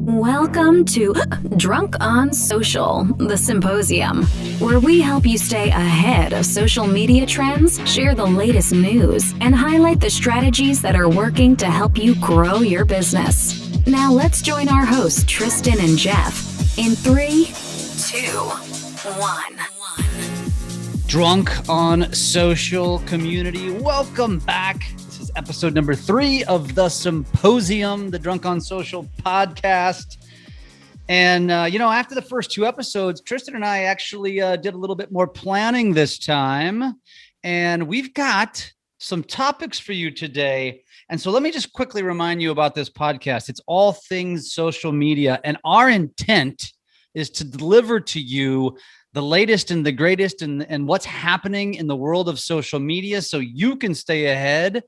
Welcome to Drunk on Social, the Symposium, where we help you stay ahead of social media trends, share the latest news, and highlight the strategies that are working to help you grow your business. Now let's join our hosts, Tristan and Jeff, in 3, 2, 1. Drunk on Social community, welcome back. This is episode number 3 of the Symposium, the Drunk on Social podcast. And, after the first 2 episodes, Tristan and I actually did a little bit more planning this time. And we've got some topics for you today. And so let me just quickly remind you about this podcast. It's all things social media. And our intent is to deliver to you the latest and the greatest and what's happening in the world of social media so you can stay ahead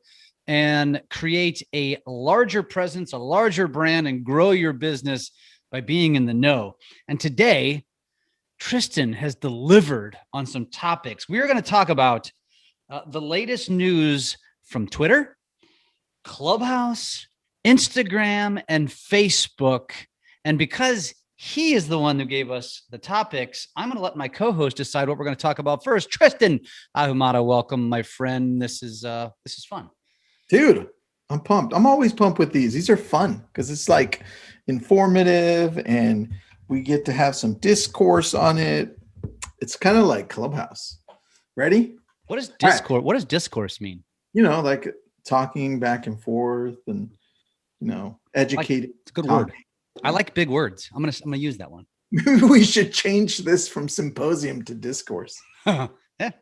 and create a larger presence, a larger brand, and grow your business by being in the know. And today, Tristan has delivered on some topics. We're going to talk about the latest news from Twitter, Clubhouse, Instagram, and Facebook. And because he is the one who gave us the topics, I'm going to let my co-host decide what we're going to talk about first. Tristan Ahumada, welcome, my friend. This is fun. Dude, I'm pumped. I'm always pumped with these. These are fun because it's like informative and we get to have some discourse on it. It's kind of like Clubhouse. Ready? What does discourse? Right. What does discourse mean? Like talking back and forth and educated. It's a good word. I like big words. I'm gonna use that one. We should change this from symposium to discourse. Yeah,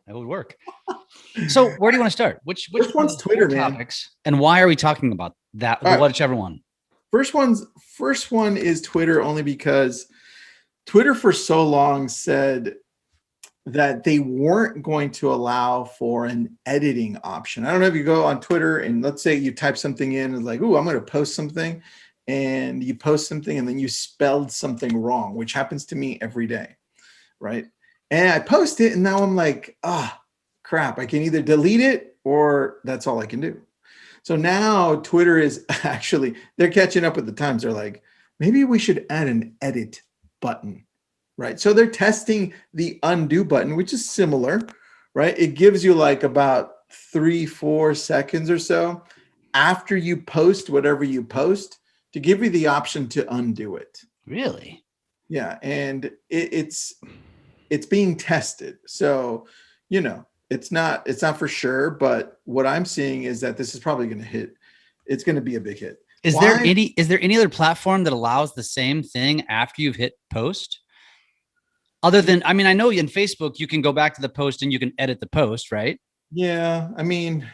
that would work. So where do you want to start? Which one's Twitter, topics, and why are we talking about that? Right. Whichever one. First one is Twitter, only because Twitter for so long said that they weren't going to allow for an editing option. I don't know if you go on Twitter and let's say you type something in and like, I'm going to post something. And you post something and then you spelled something wrong, which happens to me every day, right? And I post it and now I'm like, crap, I can either delete it or that's all I can do. So now Twitter is actually, they're catching up with the times. They're like, maybe we should add an edit button, right? So they're testing the undo button, which is similar, right? It gives you like about 3-4 seconds or so after you post whatever you post to give you the option to undo it. Really? Yeah. And it's being tested. So, it's not for sure, but what I'm seeing is that this is probably going to hit. It's going to be a big hit. Is there any other platform that allows the same thing after you've hit post? Other than, I know in Facebook, you can go back to the post and you can edit the post, right? Yeah.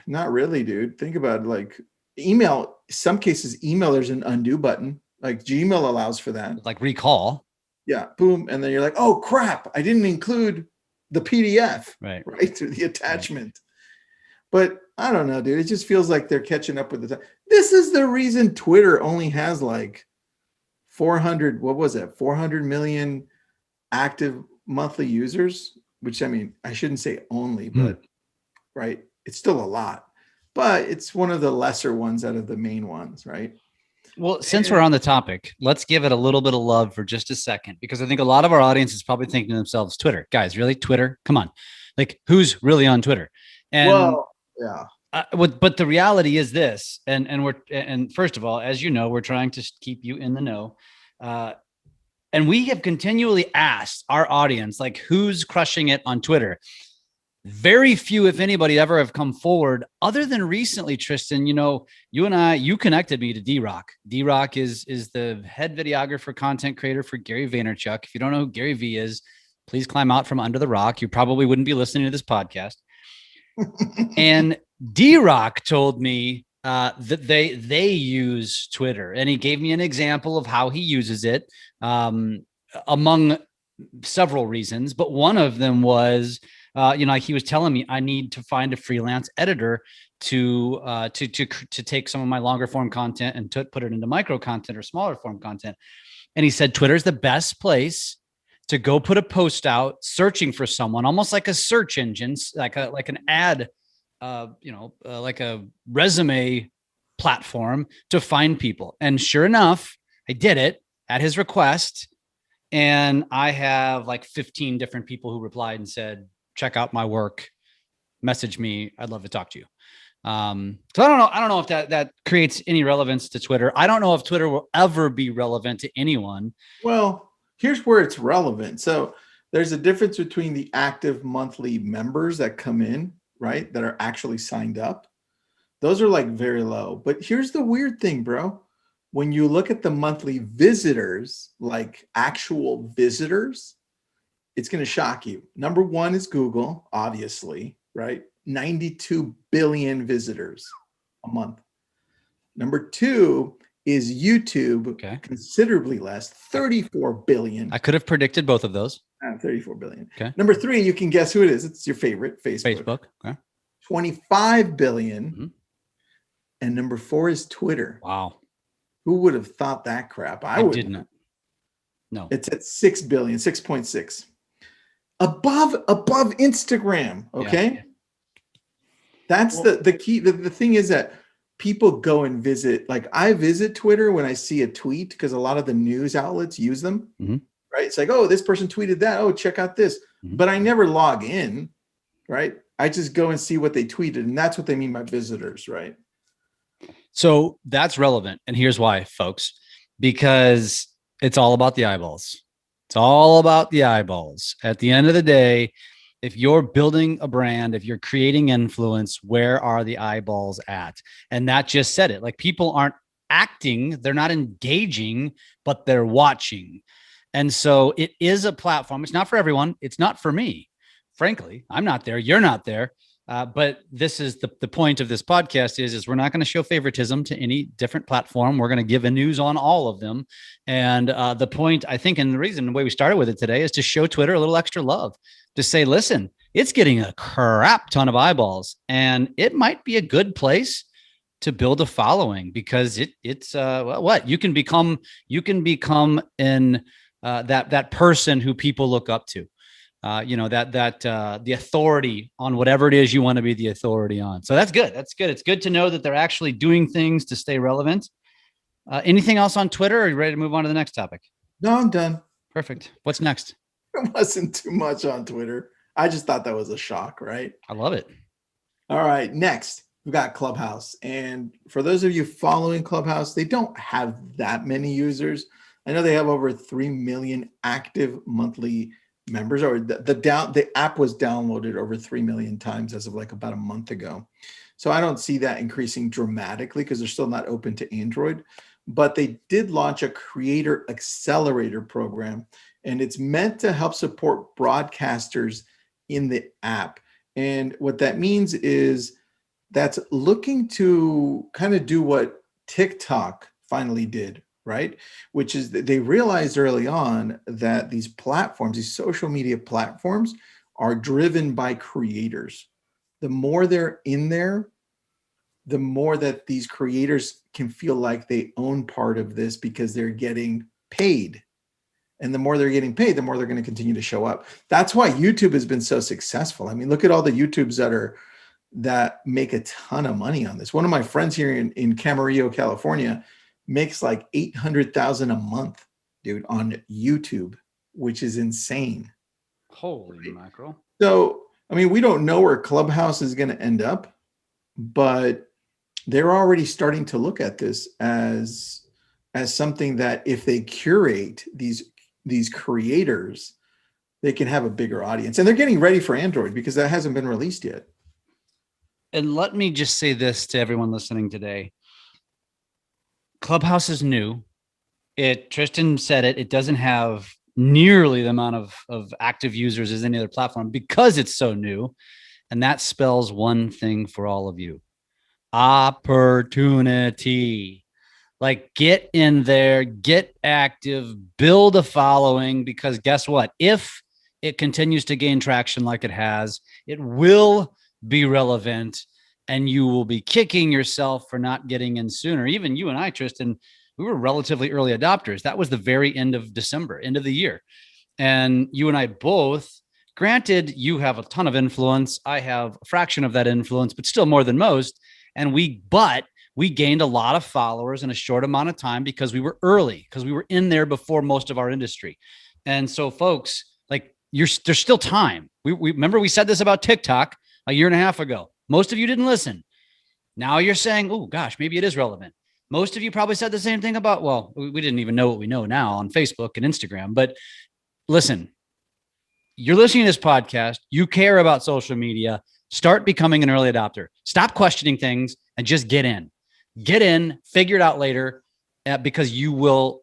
Not really, dude. Think about it. Like email, some cases, email, there's an undo button. Like Gmail allows for that. Like recall. Yeah. Boom. And then you're like, oh crap, I didn't include the PDF, right? To the attachment. Right. But I don't know, dude. It just feels like they're catching up with the time. This is the reason Twitter only has like 400 million active monthly users, which I shouldn't say only, but right. It's still a lot, but it's one of the lesser ones out of the main ones, right? Well, since we're on the topic, let's give it a little bit of love for just a second, because I think a lot of our audience is probably thinking to themselves, Twitter, guys, really? Twitter? Come on. Like, who's really on Twitter? And yeah. But the reality is this, and first of all, as you know, we're trying to keep you in the know. And we have continually asked our audience, like, who's crushing it on Twitter? Very few, if anybody, ever have come forward, other than recently, Tristan. You connected me to DRock. DRock is the head videographer, content creator for Gary Vaynerchuk. If you don't know who Gary Vee is, please climb out from under the rock. You probably wouldn't be listening to this podcast. And DRock told me that they use Twitter, and he gave me an example of how he uses it, among several reasons. But one of them was, he was telling me I need to find a freelance editor to take some of my longer form content and to put it into micro content or smaller form content. And he said, Twitter's the best place to go put a post out searching for someone, almost like a search engine, like an ad, like a resume platform to find people. And sure enough, I did it. at his request. And I have like 15 different people who replied and said, check out my work, message me. I'd love to talk to you. So I don't know if that creates any relevance to Twitter. I don't know if Twitter will ever be relevant to anyone. Well, here's where it's relevant. So there's a difference between the active monthly members that come in, right, that are actually signed up. Those are like very low. But here's the weird thing, bro. When you look at the monthly visitors, like actual visitors, it's going to shock you. Number one is Google, obviously, right? 92 billion visitors a month. Number two is YouTube, Okay. Considerably less, 34 billion. I could have predicted both of those. 34 billion. Okay. Number three, you can guess who it is. It's your favorite, Facebook. Okay. 25 billion. And number four is Twitter. Wow. Who would have thought that crap? I didn't. No. It's at 6 billion, 6.6. Above Instagram. Okay. Yeah. That's the key. The thing is that people go and visit, like I visit Twitter when I see a tweet because a lot of the news outlets use them. Right. It's like, oh, this person tweeted that. Oh, check out this. But I never log in. Right. I just go and see what they tweeted. And that's what they mean by visitors. Right. So that's relevant. And here's why, folks, because it's all about the eyeballs. It's all about the eyeballs. At the end of the day, if you're building a brand, if you're creating influence, where are the eyeballs at? And that just said it. Like, people aren't acting, they're not engaging, but they're watching. And so it is a platform. It's not for everyone. It's not for me. Frankly, I'm not there. You're not there. But this is the point of this podcast is we're not going to show favoritism to any different platform. We're going to give a news on all of them. And the point, I think, and the reason, the way we started with it today, is to show Twitter a little extra love, to say, listen, it's getting a crap ton of eyeballs, and it might be a good place to build a following, because it's what you can become in that person who people look up to. The authority on whatever it is you want to be the authority on. So that's good. That's good. It's good to know that they're actually doing things to stay relevant. Anything else on Twitter? Or are you ready to move on to the next topic? No, I'm done. Perfect. What's next? It wasn't too much on Twitter. I just thought that was a shock, right? I love it. All right. Next, we've got Clubhouse. And for those of you following Clubhouse, they don't have that many users. I know they have over 3 million active monthly members, or the app was downloaded over 3 million times as of like about a month ago. So I don't see that increasing dramatically because they're still not open to Android, but they did launch a creator accelerator program, and it's meant to help support broadcasters in the app. And what that means is that's looking to kind of do what TikTok finally did, right? Which is that they realized early on that these platforms, these social media platforms, are driven by creators. The more they're in there, the more that these creators can feel like they own part of this because they're getting paid. And the more they're getting paid, the more they're going to continue to show up. That's why YouTube has been so successful. I mean, look at all the YouTubes that make a ton of money on this. One of my friends here in Camarillo, California, makes like 800,000 a month, dude, on YouTube, which is insane. Holy mackerel. So, I mean, we don't know where Clubhouse is going to end up, but they're already starting to look at this as something that if they curate these creators, they can have a bigger audience. And they're getting ready for Android because that hasn't been released yet. And let me just say this to everyone listening today. Clubhouse is new. Tristan said it doesn't have nearly the amount of active users as any other platform because it's so new. And that spells one thing for all of you: opportunity. Like, get in there, get active, build a following, because guess what? If it continues to gain traction like it has, it will be relevant. And you will be kicking yourself for not getting in sooner. Even you and I, Tristan, we were relatively early adopters. That was the very end of December, end of the year. And you and I both, granted, you have a ton of influence. I have a fraction of that influence, but still more than most. But we gained a lot of followers in a short amount of time because we were early, because we were in there before most of our industry. And so folks, like there's still time. We remember we said this about TikTok a year and a half ago. Most of you didn't listen. Now you're saying, oh gosh, maybe it is relevant. Most of you probably said the same thing about, well, we didn't even know what we know now on Facebook and Instagram. But listen, you're listening to this podcast, you care about social media, start becoming an early adopter. Stop questioning things and just get in. Get in, figure it out later, because you will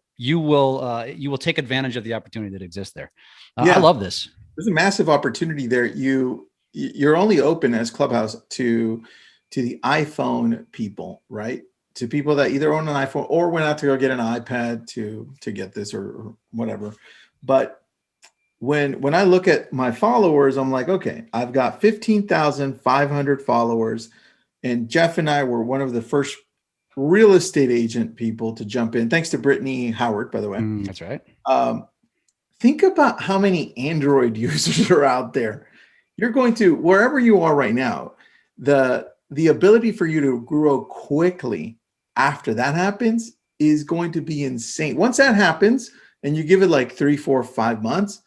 take advantage of the opportunity that exists there. I love this. There's a massive opportunity there. You're only open as Clubhouse to the iPhone people, right? To people that either own an iPhone or went out to go get an iPad to get this or whatever. But when I look at my followers, I'm like, okay, I've got 15,500 followers, and Jeff and I were one of the first real estate agent people to jump in. Thanks to Brittany Howard, by the way. That's right. Think about how many Android users are out there. You're going to, wherever you are right now, the ability for you to grow quickly after that happens is going to be insane. Once that happens and you give it like 3, 4, 5 months,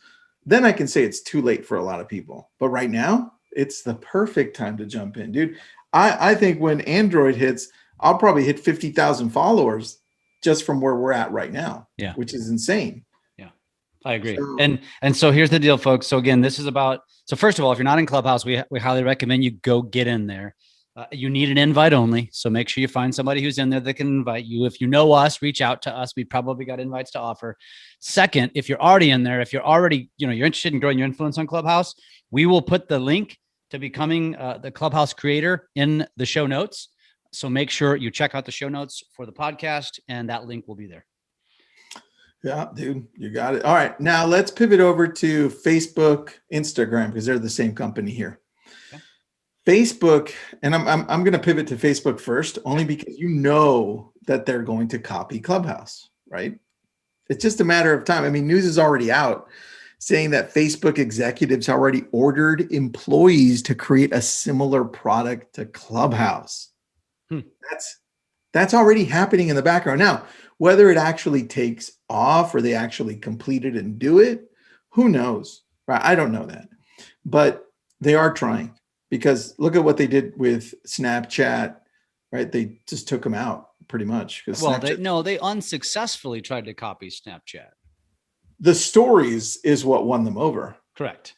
then I can say it's too late for a lot of people. But right now, it's the perfect time to jump in, dude. I think when Android hits, I'll probably hit 50,000 followers just from where we're at right now, which is insane. Yeah, I agree. And so here's the deal, folks. So again, this is about, so first of all, if you're not in Clubhouse, we highly recommend you go get in there. You need an invite only. So make sure you find somebody who's in there that can invite you. If you know us, reach out to us. We probably got invites to offer. Second, if you're already in there, if you're already, you're interested in growing your influence on Clubhouse, we will put the link to becoming the Clubhouse creator in the show notes. So make sure you check out the show notes for the podcast, and that link will be there. Yeah, dude, you got it. All right. Now let's pivot over to Facebook, Instagram, because they're the same company here. Facebook, and I'm going to pivot to Facebook first, only because you know that they're going to copy Clubhouse, right? It's just a matter of time. I mean, news is already out saying that Facebook executives already ordered employees to create a similar product to Clubhouse. That's already happening in the background. Now, whether it actually takes off or they actually complete it and do it, who knows, right? I don't know that, but they are trying. Because look at what they did with Snapchat, right? They just took them out pretty much. Well, they unsuccessfully tried to copy Snapchat. The stories is what won them over. Correct.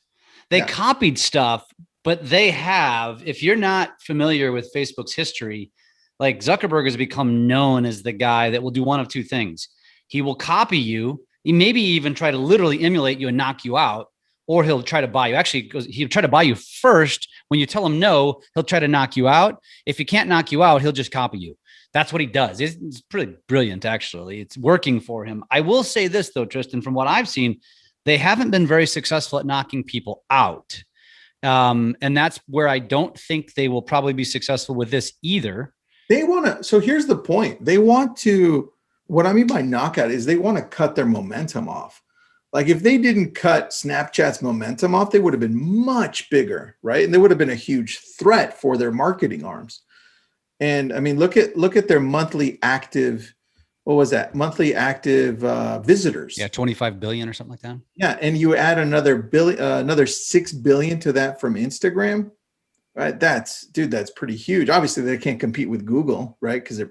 They copied stuff, but they have, if you're not familiar with Facebook's history, like Zuckerberg has become known as the guy that will do one of two things. He will copy you. He maybe even try to literally emulate you and knock you out. Or he'll try to buy you. Actually, he'll try to buy you first. When you tell him no, he'll try to knock you out. If he can't knock you out, he'll just copy you. That's what he does. It's pretty brilliant, actually. It's working for him. I will say this, though, Tristan, from what I've seen, they haven't been very successful at knocking people out. And that's where I don't think they will probably be successful with this either. They want to. So here's the point. They want to, what I mean by knockout is they want to cut their momentum off. Like if they didn't cut Snapchat's momentum off, they would have been much bigger, right? And they would have been a huge threat for their marketing arms. And I mean, look at their monthly active, what was that? Monthly active visitors. Yeah, 25 billion or something like that. Yeah, and you add another 6 billion to that from Instagram, right? That's pretty huge. Obviously, they can't compete with Google, right? Because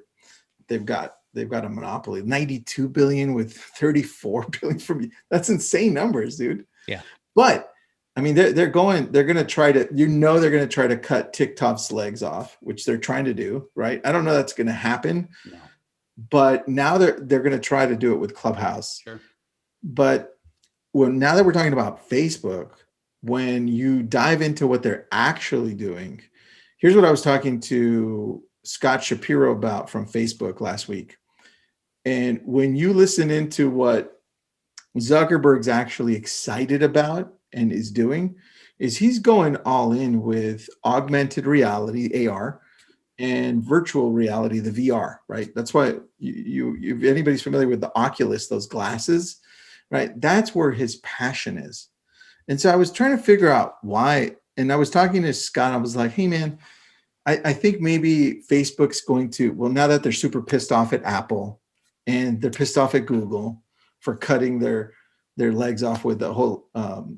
they've got a monopoly. 92 billion with 34 billion from, that's insane numbers, dude. Yeah. But I mean, they're going to try to, they're going to try to cut TikTok's legs off, which they're trying to do, right? I don't know that's going to happen, no. But now they're going to try to do it with Clubhouse. Sure. But now that we're talking about Facebook, when you dive into what they're actually doing, here's what I was talking to Scott Shapiro about from Facebook last week. And when you listen into what Zuckerberg's actually excited about and is doing, is he's going all in with augmented reality, AR, and virtual reality, the VR, right? That's why if anybody's familiar with the Oculus, those glasses, right? That's where his passion is. And so I was trying to figure out why, and I was talking to Scott, I was like, hey man, I think maybe Facebook's going to, well, now that they're super pissed off at Apple and they're pissed off at Google for cutting their legs off with the whole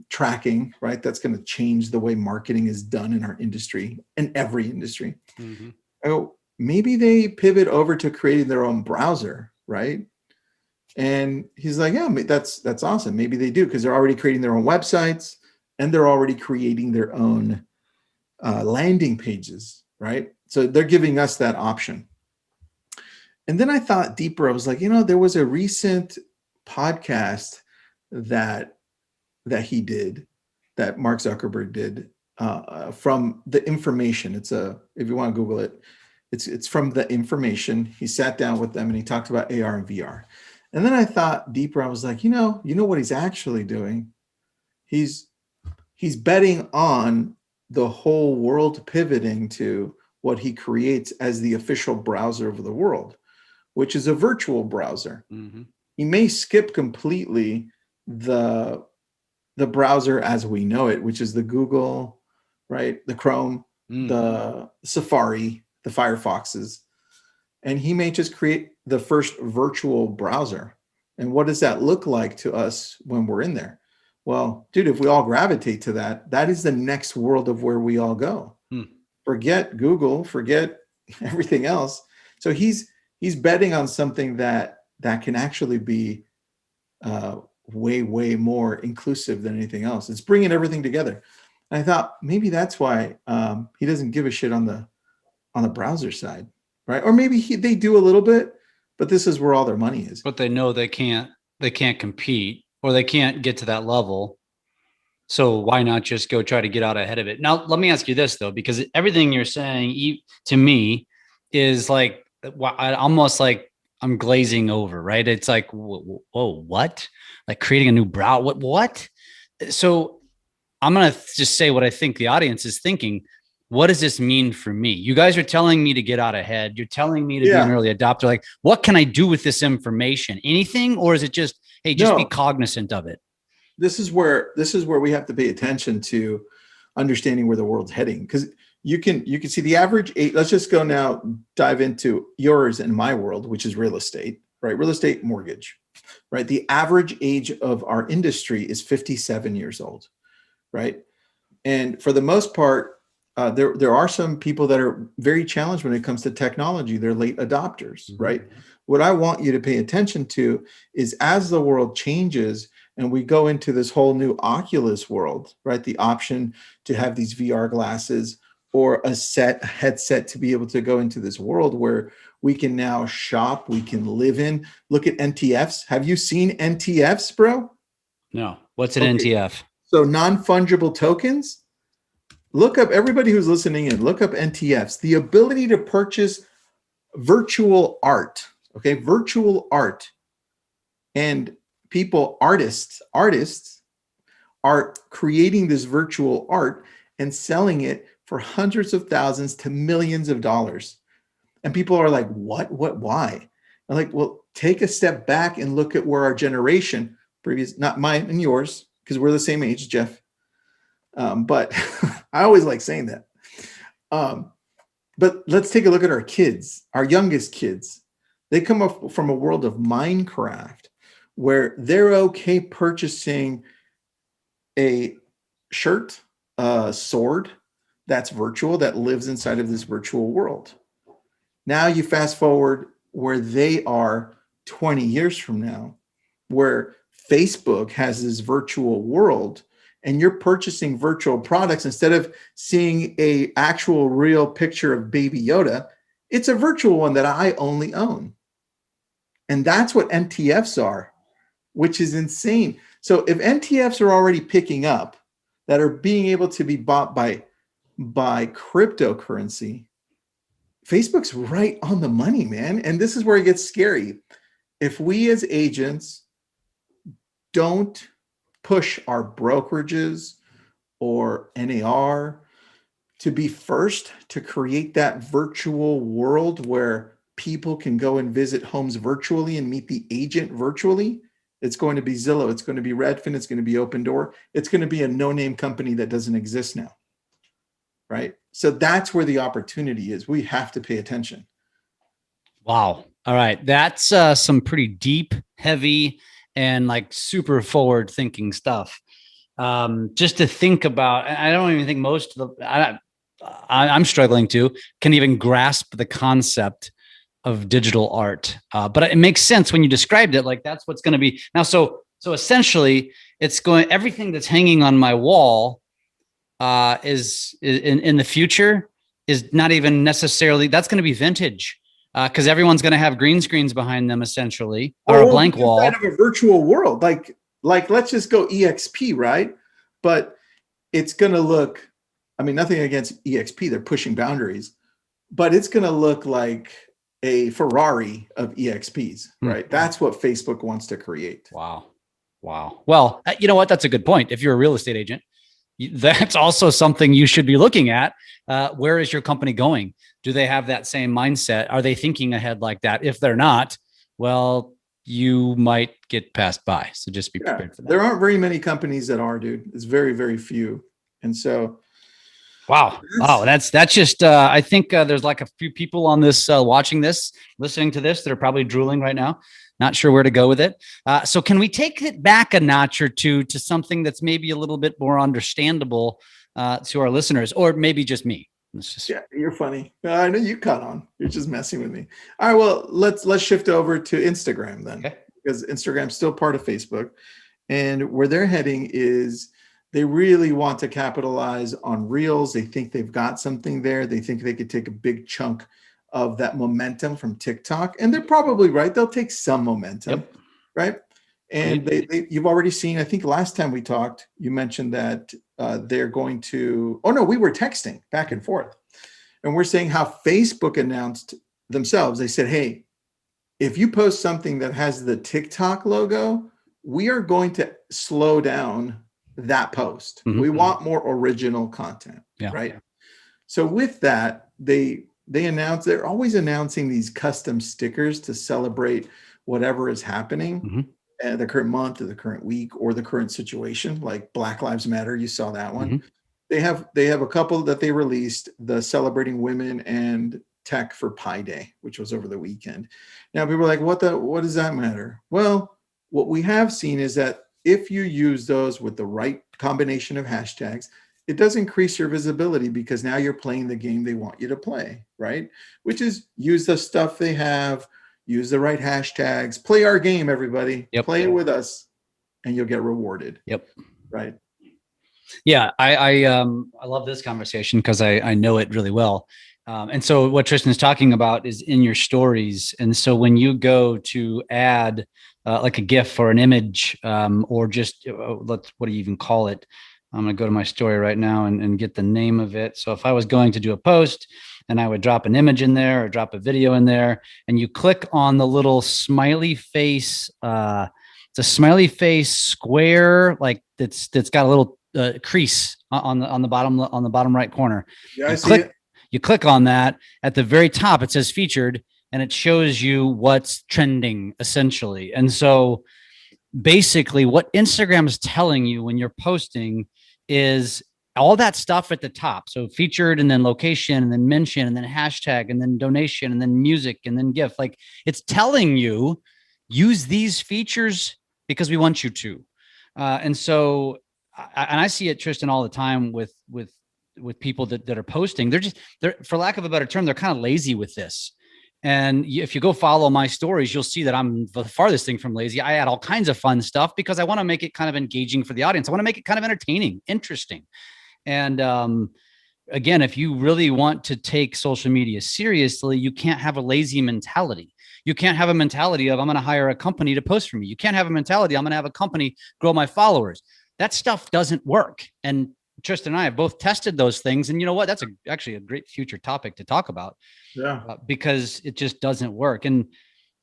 tracking, right? That's going to change the way marketing is done in our industry, in every industry. Mm-hmm. Oh, maybe they pivot over to creating their own browser, right? And he's like, yeah, that's awesome. Maybe they do, because they're already creating their own websites and they're already creating their own landing pages, right? So they're giving us that option. And then I thought deeper. I was like, there was a recent podcast that he did, that Mark Zuckerberg did, from The Information. It's if you want to Google it, it's from The Information. He sat down with them and he talked about AR and VR. And then I thought deeper. I was like, you know what he's actually doing? He's betting on the whole world pivoting to what he creates as the official browser of the world, which is a virtual browser. Mm-hmm. He may skip completely the browser as we know it, which is the Google, right? The Chrome, the Safari, the Firefoxes. And he may just create the first virtual browser. And what does that look like to us when we're in there? Well, dude, if we all gravitate to that, that is the next world of where we all go. Forget Google, forget everything else. So he's betting on something that can actually be way more inclusive than anything else. It's bringing everything together. And I thought maybe that's why he doesn't give a shit on the browser side, right? Or maybe they do a little bit, but this is where all their money is. But they know they can't compete, or they can't get to that level. So why not just go try to get out ahead of it? Now, let me ask you this though, because everything you're saying to me is like, almost like I'm glazing over, right? It's like, whoa, what? Like creating a new browser? What? So I'm going to just say what I think the audience is thinking. What does this mean for me? You guys are telling me to get out ahead. You're telling me to be an early adopter. Like, what can I do with this information? Anything? Or is it just, hey, be cognizant of it? This is where we have to pay attention to understanding where the world's heading. Because you can see the average age. Let's just go now, dive into yours and my world, which is real estate, right? Real estate mortgage, right? The average age of our industry is 57 years old, right? And for the most part, there are some people that are very challenged when it comes to technology. They're late adopters, right? What I want you to pay attention to is as the world changes and we go into this whole new Oculus world, right? The option to have these VR glasses or a headset to be able to go into this world where we can now shop, we can live in. Look at NTFs. Have you seen NTFs, bro? No. What's an NTF? So non-fungible tokens. Look up, everybody who's listening in, look up NTFs. The ability to purchase virtual art, okay? Virtual art. And artists are creating this virtual art and selling it for hundreds of thousands to millions of dollars. And people are like, what, why? I'm like, well, take a step back and look at where our generation, not mine and yours, because we're the same age, Jeff. But I always like saying that. But let's take a look at our kids, our youngest kids. They come up from a world of Minecraft where they're okay purchasing a shirt, a sword that's virtual, that lives inside of this virtual world. Now you fast forward where they are 20 years from now, where Facebook has this virtual world and you're purchasing virtual products. Instead of seeing a actual real picture of Baby Yoda, it's a virtual one that I only own. And that's what NTFs are, which is insane. So if NTFs are already picking up, that are being able to be bought by cryptocurrency, Facebook's right on the money, man. And this is where it gets scary. If we as agents don't push our brokerages or NAR to be first to create that virtual world where people can go and visit homes virtually and meet the agent virtually, it's going to be Zillow, it's going to be Redfin, it's going to be Opendoor, it's going to be a no-name company that doesn't exist now. right? So that's where the opportunity is. We have to pay attention. Wow. All right. That's some pretty deep, heavy, and like super forward thinking stuff. Just to think about, I don't even think most of the, I'm struggling to, can even grasp the concept of digital art. But it makes sense when you described it, like that's what's going to be now. So essentially it's going, everything that's hanging on my wall is in the future is not even necessarily, that's going to be vintage. Because everyone's going to have green screens behind them, essentially, or a blank wall. Inside of a virtual world, like let's just go EXP, right? But it's going to look, I mean, nothing against EXP, they're pushing boundaries, but it's going to look like a Ferrari of EXPs, right? That's what Facebook wants to create. Wow. Well, you know what? That's a good point. If you're a real estate agent, that's also something you should be looking at. Where is your company going? Do they have that same mindset? Are they thinking ahead like that? If they're not, well, you might get passed by. So just be prepared for that. There aren't very many companies that are, dude. It's very, very few. And so, wow. That's just, I think there's like a few people on this, watching this, listening to this, that are probably drooling right now. Not sure where to go with it. So can we take it back a notch or two to something that's maybe a little bit more understandable to our listeners, or maybe just me? Yeah, you're funny. I know you caught on. You're just messing with me. All right, well, let's shift over to Instagram then, because Instagram's still part of Facebook, and where they're heading is they really want to capitalize on Reels. They think they've got something there. They think they could take a big chunk of that momentum from TikTok, and they're probably right. They'll take some momentum, right? And you've already seen, I think last time we talked, you mentioned that they're going to, oh no, we were texting back and forth. And we're saying how Facebook announced themselves. They said, hey, if you post something that has the TikTok logo, we are going to slow down that post. We want more original content, right? So with that, they announced, they're always announcing these custom stickers to celebrate whatever is happening. The current month or the current week or the current situation, like Black Lives Matter. You saw that one. They have a couple that they released, the celebrating women and tech for Pi Day, which was over the weekend. Now people are like, what does that matter? Well, what we have seen is that if you use those with the right combination of hashtags, it does increase your visibility because now you're playing the game they want you to play, right? Which is use the stuff they have, use the right hashtags, play our game, everybody. Play it with us, and you'll get rewarded. Right. Yeah, I love this conversation because I know it really well. And so what Tristan is talking about is in your stories. And so when you go to add like a GIF or an image, or just what do you even call it? I'm going to go to my story right now and get the name of it. So if I was going to do a post, and I would drop an image in there or drop a video in there, and you click on the little smiley face. It's a smiley face square, like that's got a little crease on the bottom right corner. Yeah, I see it. You click on that. At the very top, it says featured, and it shows you what's trending essentially. And so basically what Instagram is telling you when you're posting is all that stuff at the top. So featured, and then location, and then mention, and then hashtag, and then donation, and then music, and then GIF. Like it's telling you, use these features because we want you to. And so, I see it, Tristan, all the time with people that are posting. They're, for lack of a better term, they're kind of lazy with this. And if you go follow my stories, you'll see that I'm the farthest thing from lazy. I add all kinds of fun stuff because I want to make it kind of engaging for the audience. I want to make it kind of entertaining, interesting. And again, if you really want to take social media seriously, you can't have a lazy mentality. You can't have a mentality of I'm going to hire a company to post for me. You can't have a mentality I'm going to have a company grow my followers. That stuff doesn't work. And Tristan and I have both tested those things. And you know what? That's actually a great future topic to talk about. Because it just doesn't work. And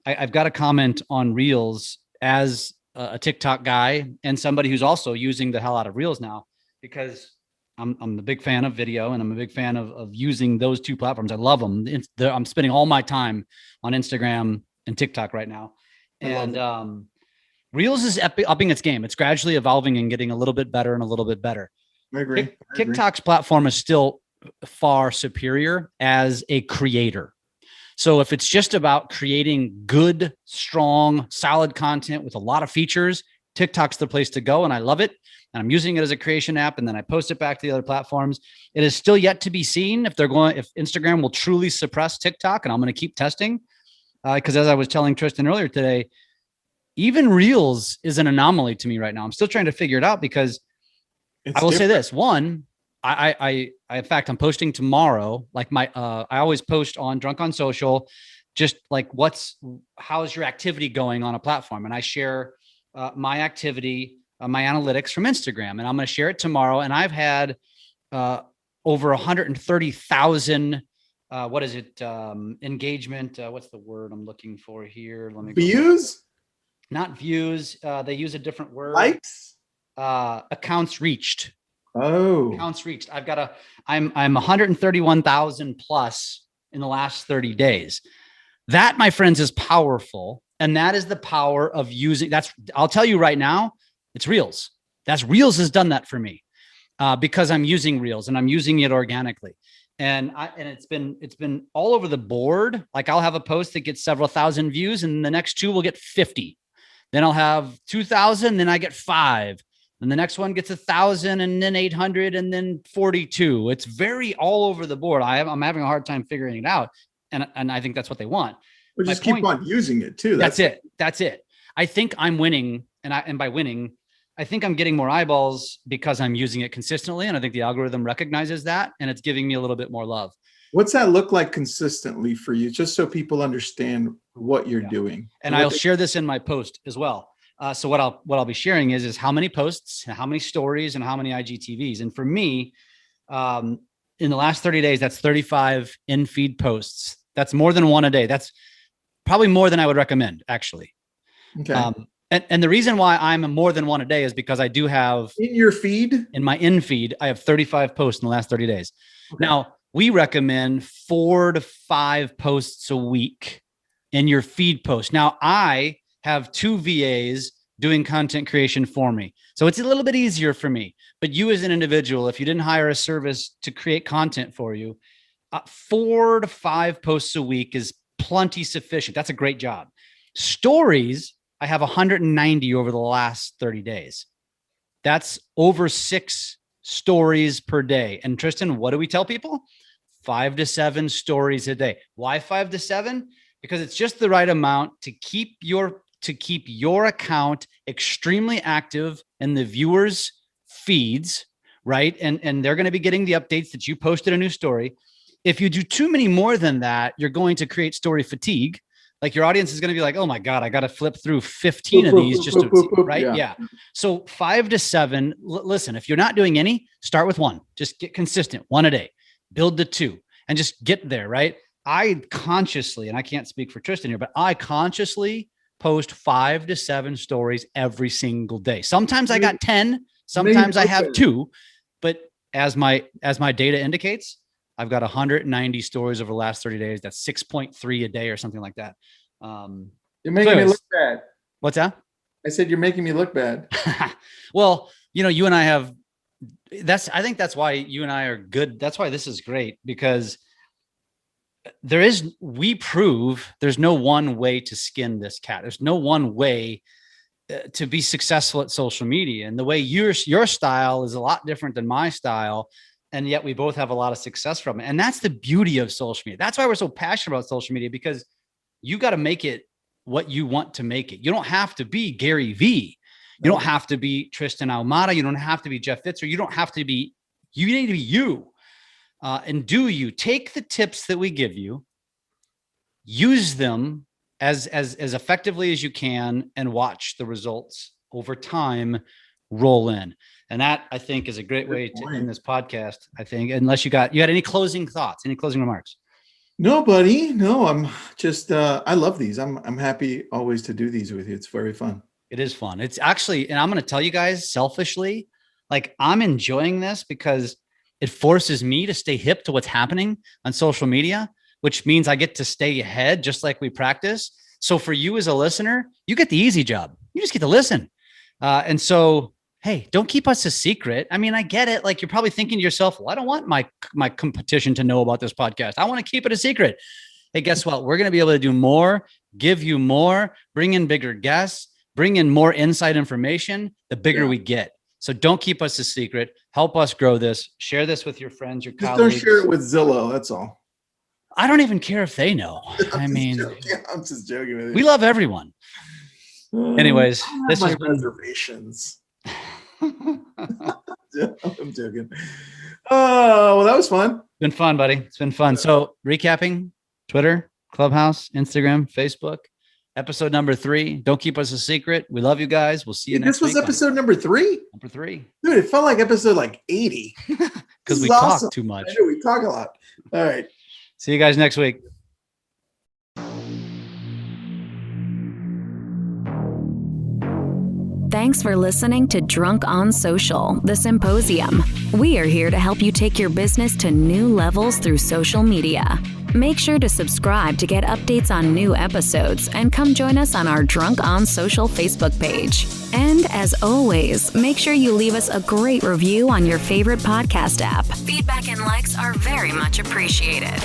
I've got a comment on Reels as a TikTok guy and somebody who's also using the hell out of Reels now, because I'm a big fan of video, and I'm a big fan of using those two platforms. I love them. I'm spending all my time on Instagram and TikTok right now. And Reels is upping its game. It's gradually evolving and getting a little bit better and a little bit better. I agree. TikTok's platform is still far superior as a creator. So if it's just about creating good, strong, solid content with a lot of features, TikTok's the place to go. And I love it. And I'm using it as a creation app. And then I post it back to the other platforms. It is still yet to be seen if Instagram will truly suppress TikTok. And I'm going to keep testing. Because as I was telling Tristan earlier today, even Reels is an anomaly to me right now. I'm still trying to figure it out because I will say this. One, I in fact, I'm posting tomorrow. Like I always post on Drunk on Social, just like how's your activity going on a platform? And I share my activity, my analytics from Instagram, and I'm going to share it tomorrow. And I've had over 130,000, engagement. What's the word I'm looking for here? Let me views, not views. They use a different word. Likes, accounts reached. Oh, Accounts reached. I'm 131,000 plus in the last 30 days. That, my friends, is powerful. And that is the power of using I'll tell you right now, it's Reels. Reels has done that for me because I'm using Reels and I'm using it organically. And it's been all over the board. Like I'll have a post that gets several thousand views and the next two will get 50. Then I'll have 2,000, then I get 5. And the next one gets 1,000 and then 800 and then 42. It's very all over the board. I'm having a hard time figuring it out. And I think that's what they want. But just keep on using it too. That's it. I think I'm winning. And by winning, I think I'm getting more eyeballs because I'm using it consistently. And I think the algorithm recognizes that and it's giving me a little bit more love. What's that look like consistently for you? Just so people understand what you're doing. And I'll share this in my post as well. So what I'll be sharing is how many posts, how many stories, and how many IGTVs. And for me, in the last 30 days, that's 35 in-feed posts. That's more than one a day. That's probably more than I would recommend, actually. Okay. And the reason why I'm more than one a day is because I do have in your feed, in my in-feed, I have 35 posts in the last 30 days. Okay. Now, we recommend 4 to 5 posts a week in your feed post. Now, I have 2 VAs doing content creation for me. So it's a little bit easier for me, but you as an individual, if you didn't hire a service to create content for you, 4 to 5 posts a week is plenty sufficient. That's a great job. Stories, I have 190 over the last 30 days. That's over 6 stories per day. And Tristan, what do we tell people? 5 to 7 stories a day. Why 5 to 7? Because it's just the right amount to keep your account extremely active in the viewers' feeds, right? And they're going to be getting the updates that you posted a new story. If you do too many more than that, you're going to create story fatigue. Like your audience is going to be like, oh my God, I got to flip through 15 of these just to, right? Yeah. So 5 to 7, listen, if you're not doing any, start with 1, just get consistent, 1 a day, build to 2 and just get there, right? I consciously, and I can't speak for Tristan here, but I consciously post 5 to 7 stories every single day. Sometimes I got 10, sometimes I have 2, but as my data indicates, I've got 190 stories over the last 30 days. That's 6.3 a day or something like that. You're making me look bad. What's that? I said, you're making me look bad. Well, you and I have, I think that's why you and I are good. That's why this is great, because we prove there's no one way to skin this cat. There's no one way to be successful at social media. And the way your style is a lot different than my style. And yet we both have a lot of success from it. And that's the beauty of social media. That's why we're so passionate about social media, because you got to make it what you want to make it. You don't have to be Gary Vee. You don't have to be Tristan Ahumada. You don't have to be Jeff Pfitzer. You need to be you. And you take the tips that we give you, use them as effectively as you can, and watch the results over time roll in. And that, I think, is a great way to end this podcast, I think, unless you had any closing thoughts, any closing remarks. No, buddy. No, I'm just, I love these. I'm happy always to do these with you. It's very fun. It is fun. It's actually, and I'm going to tell you guys selfishly, like I'm enjoying this because it forces me to stay hip to what's happening on social media, which means I get to stay ahead just like we practice. So for you as a listener, you get the easy job. You just get to listen. And so hey, don't keep us a secret. I mean, I get it. Like, you're probably thinking to yourself, well, I don't want my competition to know about this podcast. I want to keep it a secret. Hey, guess what? We're going to be able to do more, give you more, bring in bigger guests, bring in more inside information, the bigger we get. So don't keep us a secret. Help us grow this. Share this with your friends, your colleagues. Don't share it with Zillow. That's all. I don't even care if they know. I'm just joking with you. We love everyone. Anyways, this is reservations. I'm joking. Oh, well, that was fun. It's been fun, buddy. It's been fun. So recapping: Twitter, Clubhouse, Instagram, Facebook. Episode number 3. Don't keep us a secret. We love you guys. We'll see you next week. This was episode number 3? Number 3. Dude, it felt like episode like 80. Because we talk too much. I know, we talk a lot. All right. See you guys next week. Thanks for listening to Drunk on Social, the Symposium. We are here to help you take your business to new levels through social media. Make sure to subscribe to get updates on new episodes and come join us on our Drunk on Social Facebook page. And as always, make sure you leave us a great review on your favorite podcast app. Feedback and likes are very much appreciated.